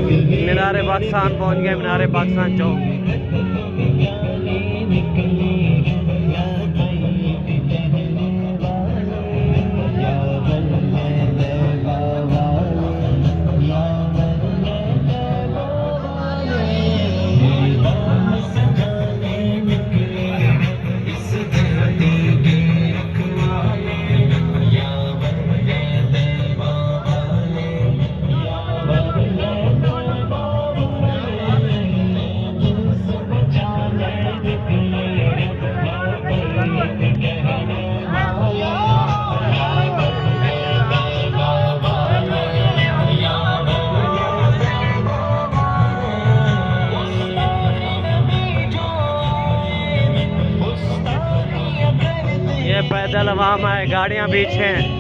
मीनार पाकिस्तान पहुंच गए, मीनार पाकिस्तान चौक। ये पैदल आवाम है, गाड़ियां पीछे हैं।